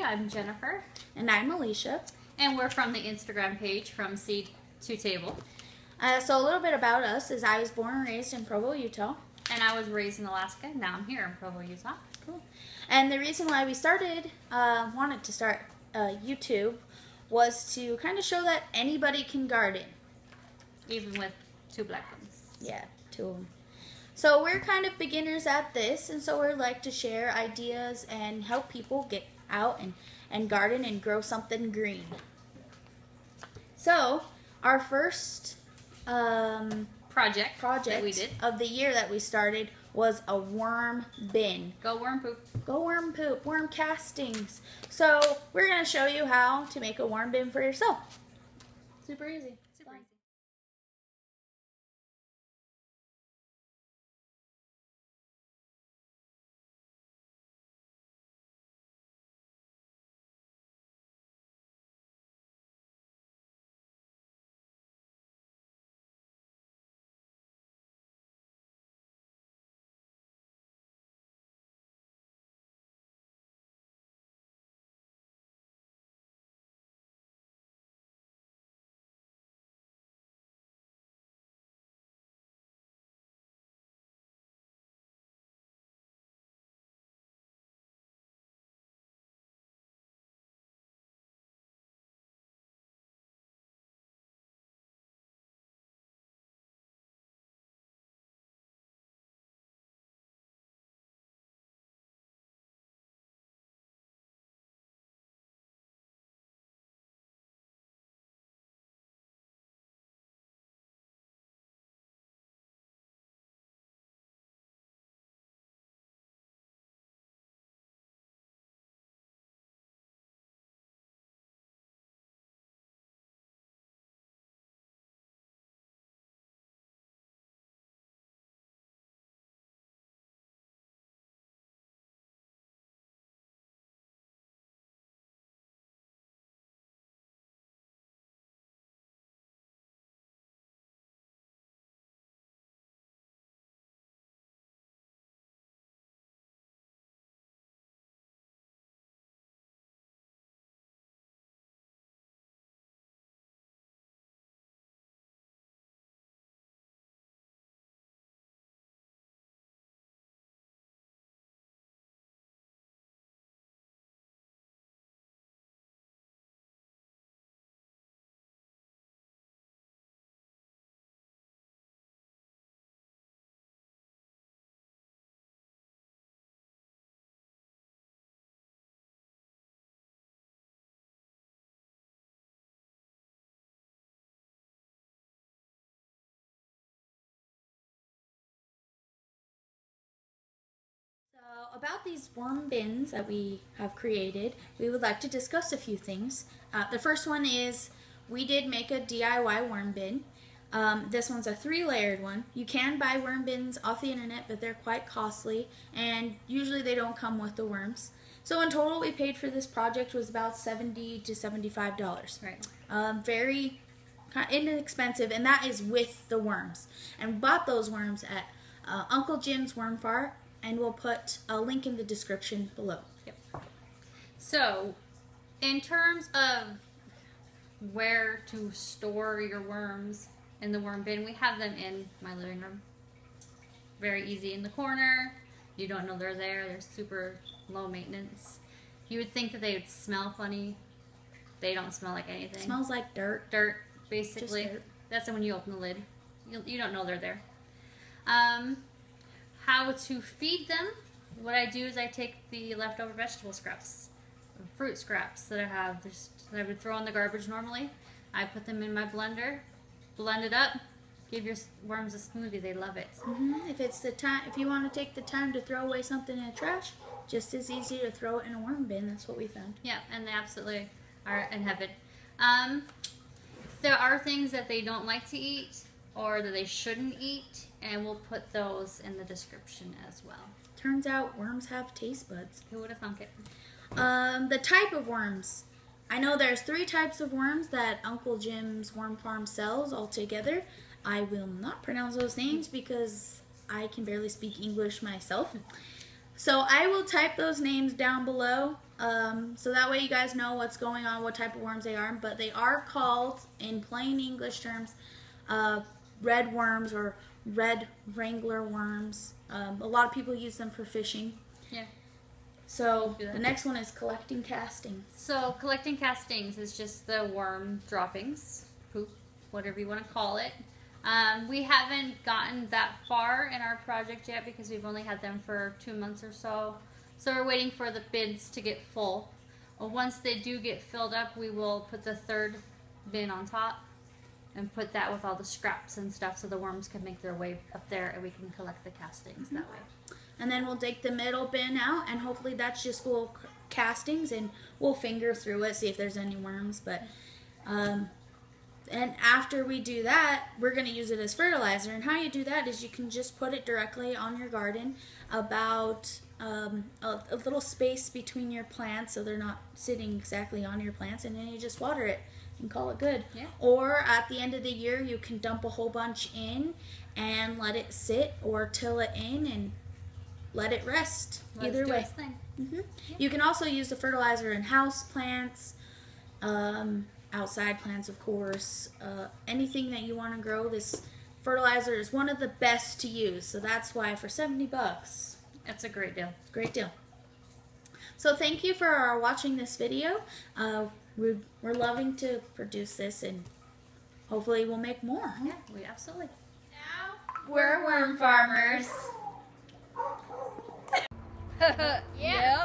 I'm Jennifer. And I'm Alicia. And we're from the Instagram page, From Seed to Table. So a little bit about us is I was born and raised in Provo, Utah. And I was raised in Alaska. Now I'm here in Provo, Utah. Cool. And the reason why we wanted to start YouTube was to kind of show that anybody can garden. Even with two black ones. Yeah, two of them. So we're kind of beginners at this, and so we like to share ideas and help people get out and garden and grow something green. So our first project that we did of the year that we started was a worm bin. Go worm poop. Go worm poop, worm castings. So we're going to show you how to make a worm bin for yourself. Super easy. Super easy. So about these worm bins that we have created, we would like to discuss a few things. The first one is we did make a DIY worm bin. This one's a 3-layered one. You can buy worm bins off the internet, but they're quite costly, and usually they don't come with the worms. So in total, we paid for this project was about $70 to $75. Right. Very inexpensive, and that is with the worms. And we bought those worms at Uncle Jim's Worm Farm, and we'll put a link in the description below. Yep. So, in terms of where to store your worms in the worm bin, we have them in my living room. Very easy in the corner. You don't know they're there. They're super low maintenance. You would think that they would smell funny. They don't smell like anything. It smells like dirt. Dirt, basically. Just dirt. That's when you open the lid. You don't know they're there. How to feed them, what I do is I take the leftover vegetable scraps, fruit scraps that I have, that I would throw in the garbage normally. I put them in my blender, blend it up, give your worms a smoothie. They love it. If it's the time, if you want to take the time to throw away something in the trash, just as easy to throw it in a worm bin. That's what we found. Yeah, and they absolutely are in heaven. There are things that they don't like to eat or that they shouldn't eat, and we'll put those in the description as well. Turns out worms have taste buds. Who would have thunk it? The type of worms. I know there's 3 types of worms that Uncle Jim's Worm Farm sells altogether. I will not pronounce those names because I can barely speak English myself. So I will type those names down below So that way you guys know what's going on, what type of worms they are. But they are called, in plain English terms, red worms or red wrangler worms. A lot of people use them for fishing. Yeah. So the next one is collecting castings. So collecting castings is just the worm droppings, poop, whatever you want to call it. We haven't gotten that far in our project yet because we've only had them for 2 months or so. So we're waiting for the bins to get full. Once they do get filled up, we will put the third bin on top and put that with all the scraps and stuff so the worms can make their way up there and we can collect the castings that way. And then we'll take the middle bin out, and hopefully that's just full of castings, and we'll finger through it, see if there's any worms. But and after we do that, we're going to use it as fertilizer. And how you do that is you can just put it directly on your garden, about a little space between your plants so they're not sitting exactly on your plants, and then you just water it and call it good. Yeah. Or at the end of the year, you can dump a whole bunch in and let it sit, or till it in and let it rest. Either way. Yeah. You can also use the fertilizer in house plants, outside plants, of course. Anything that you want to grow, this fertilizer is one of the best to use. So that's why for $70, it's a great deal. Great deal. So thank you for watching this video. We're loving to produce this, and hopefully we'll make more. Yeah, we absolutely. Now we're worm farmers. Yeah.